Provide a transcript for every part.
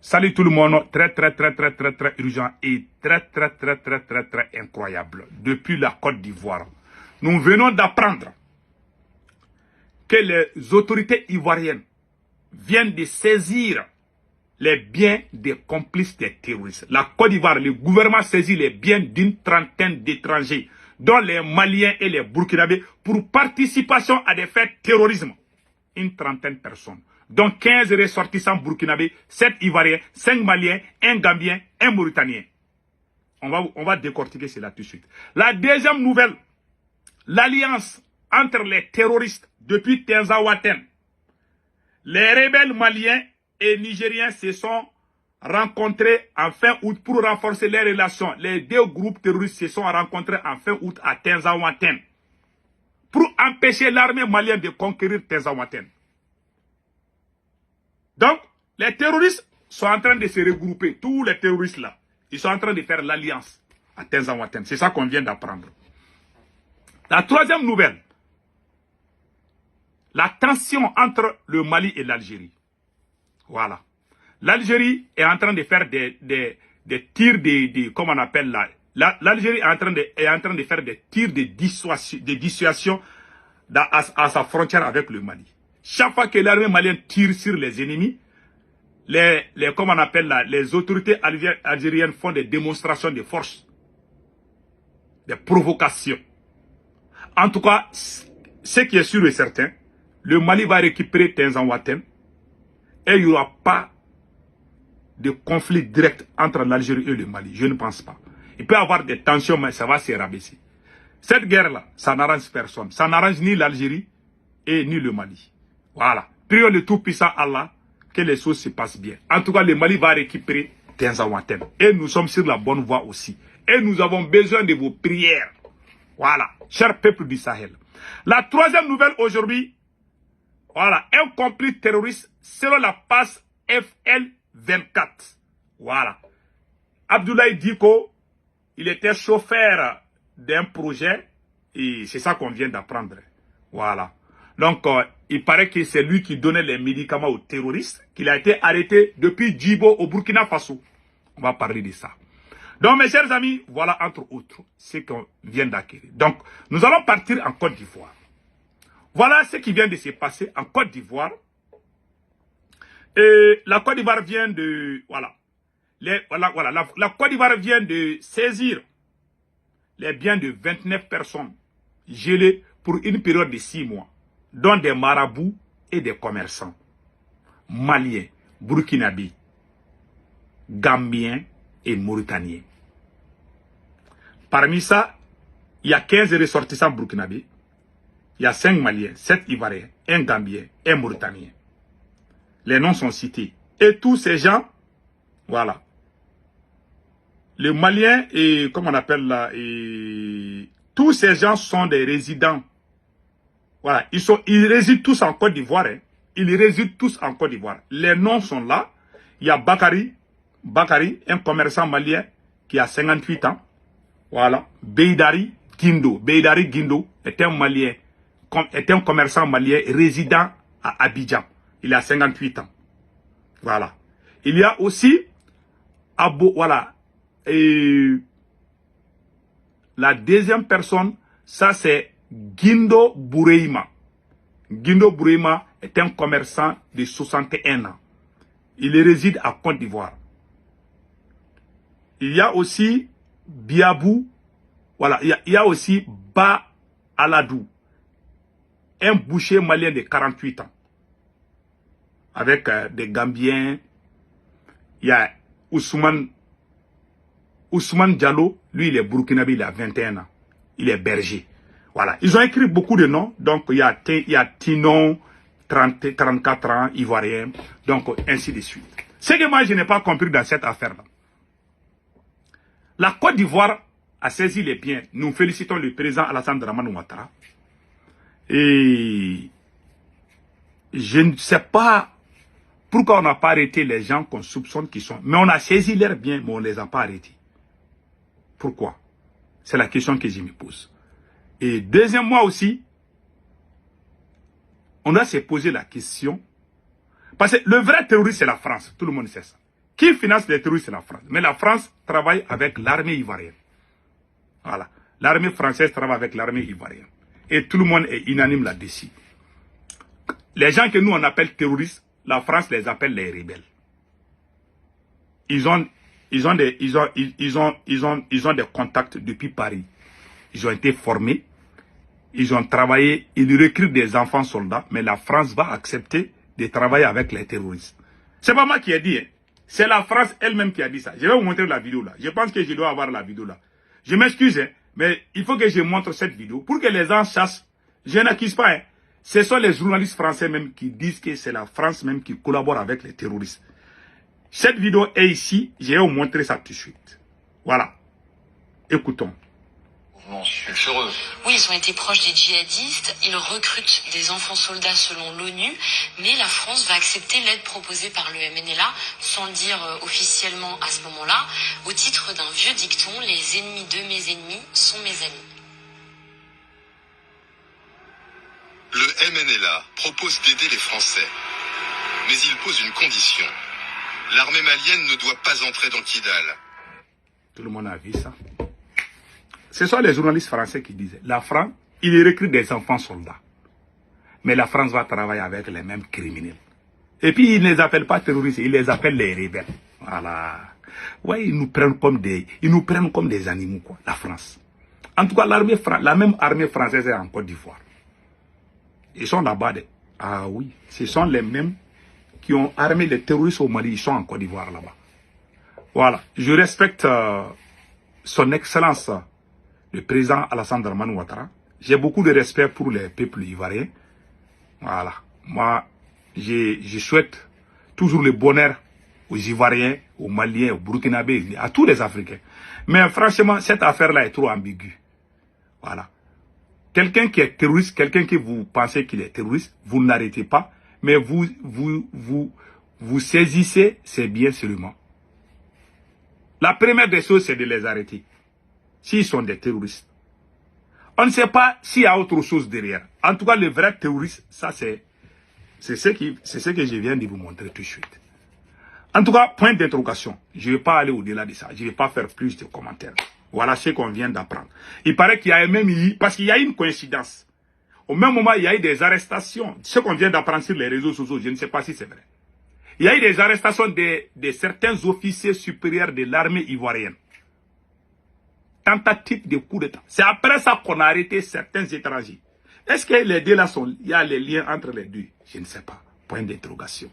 Salut tout le monde, très urgent et très incroyable. Depuis la Côte d'Ivoire, nous venons d'apprendre que les autorités ivoiriennes viennent de saisir les biens des complices des terroristes. La Côte d'Ivoire, le gouvernement saisit les biens d'une trentaine d'étrangers, dont les Maliens et les Burkinabés, pour participation à des faits de terrorisme. Une trentaine de personnes. Donc 15 ressortissants burkinabés, 7 Ivoiriens, 5 Maliens, 1 Gambien, 1 Mauritanien. On va décortiquer cela tout de suite. La deuxième nouvelle, l'alliance entre les terroristes depuis Tinzaouaten. Les rebelles maliens et nigériens se sont rencontrés en fin août pour renforcer les relations. Les deux groupes terroristes se sont rencontrés en fin août à Tinzaouaten pour empêcher l'armée malienne de conquérir Tinzaouaten. Donc, les terroristes sont en train de se regrouper. Tous les terroristes là, ils sont en train de faire l'alliance à Tinzaouaten. C'est ça qu'on vient d'apprendre. La troisième nouvelle, la tension entre le Mali et l'Algérie. Voilà. L'Algérie est en train de faire des tirs comment on appelle là. L'Algérie est en train de faire des tirs de dissuasion à sa frontière avec le Mali. Chaque fois que l'armée malienne tire sur les ennemis, comment on appelle là, les autorités algériennes font des démonstrations de force, des provocations. En tout cas, ce qui est sûr et certain, le Mali va récupérer Tinzaouaten et il n'y aura pas de conflit direct entre l'Algérie et le Mali. Je ne pense pas. Il peut y avoir des tensions, mais ça va se rabaisser. Cette guerre-là, ça n'arrange personne. Ça n'arrange ni l'Algérie et ni le Mali. Voilà. Prions le Tout-Puissant Allah que les choses se passent bien. En tout cas, le Mali va récupérer Tinzaouaten. Et nous sommes sur la bonne voie aussi. Et nous avons besoin de vos prières. Voilà. Cher peuple du Sahel. La troisième nouvelle aujourd'hui, voilà. Un complice terroriste selon la passe FL24. Voilà. Abdoulaye Diko, il était chauffeur d'un projet. Et c'est ça qu'on vient d'apprendre. Voilà. Donc, il paraît que c'est lui qui donnait les médicaments aux terroristes, qu'il a été arrêté depuis Djibo au Burkina Faso. On va parler de ça. Donc, mes chers amis, voilà entre autres ce qu'on vient d'acquérir. Donc, nous allons partir en Côte d'Ivoire. Voilà ce qui vient de se passer en Côte d'Ivoire. Et la Côte d'Ivoire vient de... Voilà. La Côte d'Ivoire vient de saisir les biens de 29 personnes gelées pour une période de 6 mois. Dont des marabouts et des commerçants, maliens, burkinabés, gambiens et mauritaniens. Parmi ça, il y a 15 ressortissants burkinabés, il y a 5 maliens, 7 ivoiriens, 1 gambien, 1 mauritanien. Les noms sont cités. Et tous ces gens, voilà. Les maliens et, comment on appelle là, tous ces gens sont des résidents. Voilà, ils résident tous en Côte d'Ivoire. Hein. Ils résident tous en Côte d'Ivoire. Les noms sont là. Il y a Bakari, un commerçant malien qui a 58 ans. Voilà. Beidari Guindo est un malien, est un commerçant malien résident à Abidjan. Il a 58 ans. Voilà. Il y a aussi voilà. Et la deuxième personne, ça c'est Guindo Boureima. Guindo Boureima est un commerçant de 61 ans. Il réside à Côte d'Ivoire. Il y a aussi Biabou. Voilà, il y a aussi Ba Aladou. Un boucher malien de 48 ans. Avec des Gambiens. Il y a Ousmane Diallo. Lui, il est burkinabé, il a 21 ans. Il est berger. Voilà, ils ont écrit beaucoup de noms. Donc, il y a Tinon, 34 ans, ivoirien. Donc, ainsi de suite. Ce que moi, je n'ai pas compris dans cette affaire-là. La Côte d'Ivoire a saisi les biens. Nous félicitons le président Alassane Dramane Ouattara. Et je ne sais pas pourquoi on n'a pas arrêté les gens qu'on soupçonne qui sont. Mais on a saisi leurs biens, mais on ne les a pas arrêtés. Pourquoi? C'est la question que je me pose. Et deuxièmement aussi, on doit se poser la question. Parce que le vrai terroriste, c'est la France. Tout le monde sait ça. Qui finance les terroristes? C'est la France. Mais la France travaille avec l'armée ivoirienne. Voilà. L'armée française travaille avec l'armée ivoirienne. Et tout le monde est unanime là-dessus. Les gens que nous on appelle terroristes, la France les appelle les rebelles. Ils ont des contacts depuis Paris. Ils ont été formés. Ils ont travaillé. Ils recrutent des enfants soldats. Mais la France va accepter de travailler avec les terroristes. C'est pas moi qui ai dit. Hein. C'est la France elle-même qui a dit ça. Je vais vous montrer la vidéo là. Je pense que je dois avoir la vidéo là. Je m'excuse, hein, mais il faut que je montre cette vidéo pour que les gens sachent. Je n'accuse pas. Hein. Ce sont les journalistes français même qui disent que c'est la France même qui collabore avec les terroristes. Cette vidéo est ici. Je vais vous montrer ça tout de suite. Voilà. Écoutons. Oui, ils ont été proches des djihadistes, ils recrutent des enfants soldats selon l'ONU, mais la France va accepter l'aide proposée par le MNLA, sans le dire officiellement à ce moment-là, au titre d'un vieux dicton, les ennemis de mes ennemis sont mes amis. Le MNLA propose d'aider les Français, mais il pose une condition. L'armée malienne ne doit pas entrer dans Kidal. Tout le monde a vu ça. Ce sont les journalistes français qui disaient, la France, il recrute des enfants soldats. Mais la France va travailler avec les mêmes criminels. Et puis, ils ne les appellent pas terroristes, ils les appellent les rebelles. Voilà. Ouais, ils nous prennent comme des animaux, quoi, la France. En tout cas, la même armée française est en Côte d'Ivoire. Ils sont là-bas. Ah oui, ce sont les mêmes qui ont armé les terroristes au Mali. Ils sont en Côte d'Ivoire là-bas. Voilà. Je respecte son excellence, le président Alassane Dramane Ouattara. J'ai beaucoup de respect pour les peuples ivoiriens. Voilà. Moi, je souhaite toujours le bonheur aux Ivoiriens, aux Maliens, aux Burkinabés, à tous les Africains. Mais franchement, cette affaire-là est trop ambiguë. Voilà. Quelqu'un qui est terroriste, quelqu'un que vous pensez qu'il est terroriste, vous ne l'arrêtez pas, mais vous saisissez ses biens seulement. La première des choses, c'est de les arrêter. S'ils sont des terroristes. On ne sait pas s'il y a autre chose derrière. En tout cas, le vrai terroriste, ça c'est ce que je viens de vous montrer tout de suite. En tout cas, point d'interrogation. Je ne vais pas aller au-delà de ça. Je ne vais pas faire plus de commentaires. Voilà ce qu'on vient d'apprendre. Il paraît qu'il y a même eu, parce qu'il y a eu une coïncidence. Au même moment, il y a eu des arrestations. Ce qu'on vient d'apprendre sur les réseaux sociaux, je ne sais pas si c'est vrai. Il y a eu des arrestations de certains officiers supérieurs de l'armée ivoirienne. Tentative de coup d'État. C'est après ça qu'on a arrêté certains étrangers. Est-ce que les deux là il y a les liens entre les deux? Je ne sais pas. Point d'interrogation.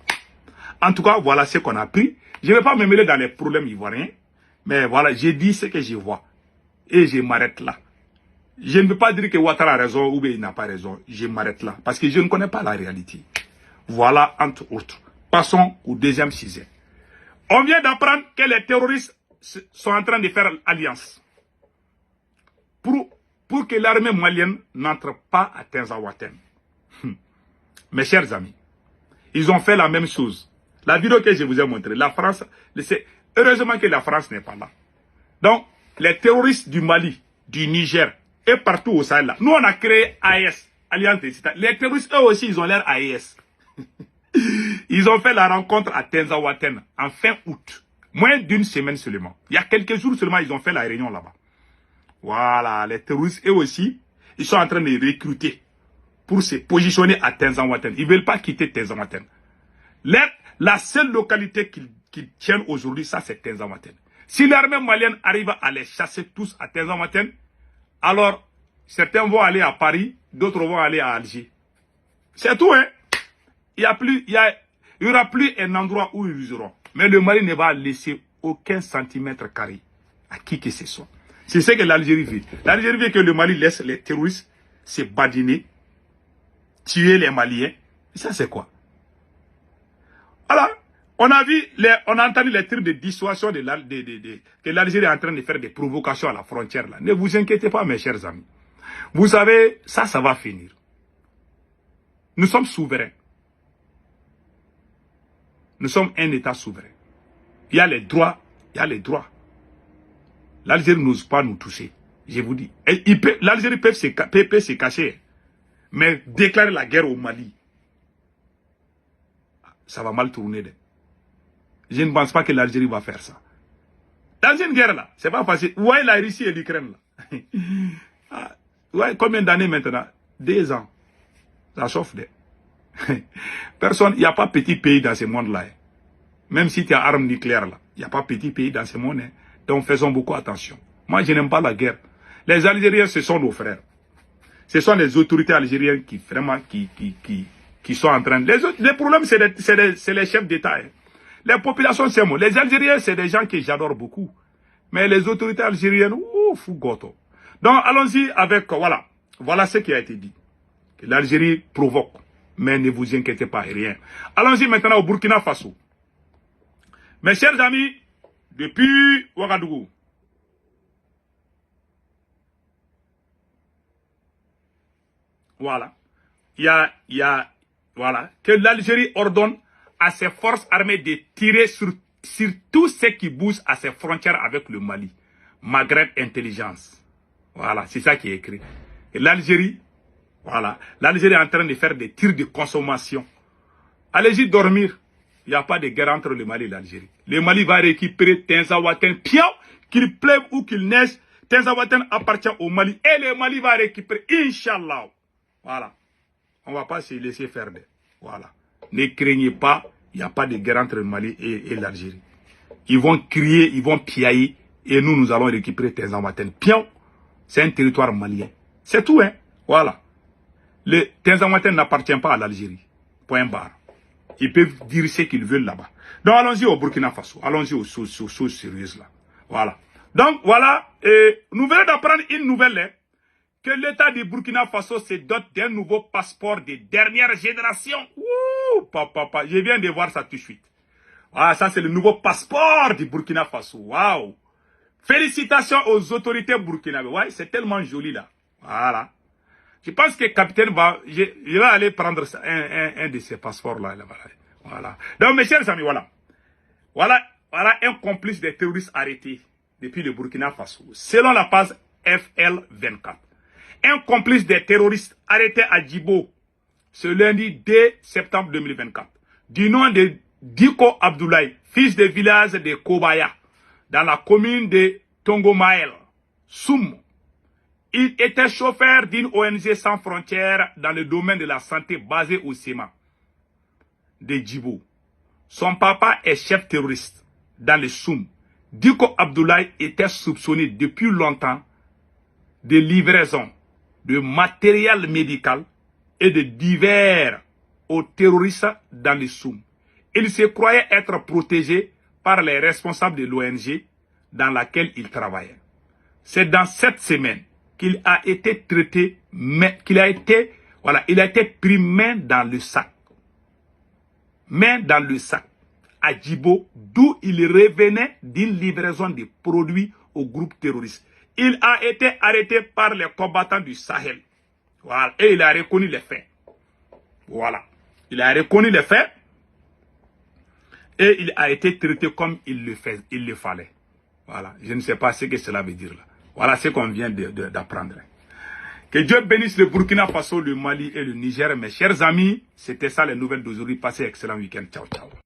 En tout cas, voilà ce qu'on a pris. Je ne vais pas me mêler dans les problèmes ivoiriens. Mais voilà, j'ai dit ce que je vois. Et je m'arrête là. Je ne veux pas dire que Ouattara a raison ou bien il n'a pas raison. Je m'arrête là. Parce que je ne connais pas la réalité. Voilà, entre autres. Passons au deuxième sujet. On vient d'apprendre que les terroristes sont en train de faire alliance. Pour que l'armée malienne n'entre pas à Tinzaouaten. Mes chers amis, ils ont fait la même chose. La vidéo que je vous ai montrée, la France, heureusement que la France n'est pas là. Donc, les terroristes du Mali, du Niger et partout au Sahel, là, nous on a créé AES, Alliance des États. Les terroristes, eux aussi, ils ont l'air AES. Ils ont fait la rencontre à Tinzaouaten en fin août. Moins d'une semaine seulement. Il y a quelques jours seulement, ils ont fait la réunion là-bas. Voilà, les terroristes, eux aussi, ils sont en train de recruter pour se positionner à Tinzaouaten. Ils ne veulent pas quitter Tinzaouaten. La seule localité qu'ils tiennent aujourd'hui, ça c'est Tinzaouaten. Si l'armée malienne arrive à les chasser tous à Tinzaouaten, alors certains vont aller à Paris, d'autres vont aller à Alger. C'est tout, hein. Il n'y aura plus un endroit où ils iront. Mais le Mali ne va laisser aucun centimètre carré à qui que ce soit. C'est ce que l'Algérie veut. L'Algérie veut que le Mali laisse les terroristes se badiner, tuer les Maliens. Et ça, c'est quoi? Alors, on a entendu les tirs de dissuasion que l'Algérie est en train de faire des provocations à la frontière. Là. Ne vous inquiétez pas, mes chers amis. Vous savez, ça va finir. Nous sommes souverains. Nous sommes un État souverain. Il y a les droits, il y a les droits. L'Algérie n'ose pas nous toucher. Je vous dis. L'Algérie peut se cacher. Mais déclarer la guerre au Mali, ça va mal tourner. Je ne pense pas que l'Algérie va faire ça. Dans une guerre là, c'est pas facile. Ouais, la Russie et l'Ukraine là. Ah, ouais, combien d'années maintenant? 2 ans. Ça chauffe. Personne, il n'y a pas petit pays dans ce monde là. Hein. Même si tu as armes nucléaires là, il n'y a pas petit pays dans ce monde. Hein. Donc faisons beaucoup attention. Moi, je n'aime pas la guerre. Les Algériens, ce sont nos frères. Ce sont les autorités algériennes qui vraiment qui sont en train. Les problèmes, c'est les chefs d'État. Hein. Les populations, c'est moi. Les Algériens, c'est des gens que j'adore beaucoup. Mais les autorités algériennes, ouf, goto. Donc, allons-y avec, voilà. Voilà ce qui a été dit. L'Algérie provoque. Mais ne vous inquiétez pas, rien. Allons-y maintenant au Burkina Faso. Mes chers amis, depuis Ouagadougou, voilà. Voilà. Que l'Algérie ordonne à ses forces armées de tirer sur tout ce qui bouge à ses frontières avec le Mali. Maghreb Intelligence. Voilà, c'est ça qui est écrit. Et l'Algérie, voilà, l'Algérie est en train de faire des tirs de consommation. Allez-y dormir. Il n'y a pas de guerre entre le Mali et l'Algérie. Le Mali va récupérer Tinzaouaten, Piao, qu'il pleuve ou qu'il neige. Tinzaouaten appartient au Mali et le Mali va récupérer, Inch'Allah. Voilà. On ne va pas se laisser faire. Voilà. Ne craignez pas, il n'y a pas de guerre entre le Mali et l'Algérie. Ils vont crier, ils vont piailler et nous allons récupérer Tinzaouaten. Piao, c'est un territoire malien. C'est tout, hein. Voilà. Le Tinzaouaten n'appartient pas à l'Algérie. Point barre. Ils peuvent dire ce qu'ils veulent là-bas. Donc allons-y au Burkina Faso. Allons-y aux choses sérieuses là. Voilà. Donc voilà. Nous venons d'apprendre une nouvelle. Hein, que l'État du Burkina Faso se dote d'un nouveau passeport de dernière génération. Ouh, papa. Je viens de voir ça tout de suite. Ah, ça c'est le nouveau passeport du Burkina Faso. Waouh. Félicitations aux autorités burkinabées. Ouais, c'est tellement joli là. Voilà. Je pense que le capitaine va... Je vais aller prendre un de ces passeports-là. Voilà. Donc, mes chers amis, voilà. Voilà un complice des terroristes arrêtés depuis le Burkina Faso. Selon la page FL24. Un complice des terroristes arrêtés à Djibo ce lundi 2 septembre 2024. Du nom de Diko Abdoulaye, fils de village de Kobaya, dans la commune de Tongomael, Soum. Il était chauffeur d'une ONG sans frontières dans le domaine de la santé basé au SEMA de Djibo. Son papa est chef terroriste dans le Soum. Diko Abdoulaye était soupçonné depuis longtemps de livraison de matériel médical et de divers aux terroristes dans le Soum. Il se croyait être protégé par les responsables de l'ONG dans laquelle il travaillait. C'est dans cette semaine qu'il a été traité, mais il a été pris main dans le sac. Main dans le sac à Djibo, d'où il revenait d'une livraison de produits au groupe terroriste. Il a été arrêté par les combattants du Sahel. Voilà. Et il a reconnu les faits. Voilà. Il a reconnu les faits. Et il a été traité comme il le fallait. Voilà. Je ne sais pas ce que cela veut dire là. Voilà ce qu'on vient d'apprendre. Que Dieu bénisse le Burkina Faso, le Mali et le Niger. Mes chers amis, c'était ça les nouvelles d'aujourd'hui. Passez un excellent week-end. Ciao, ciao.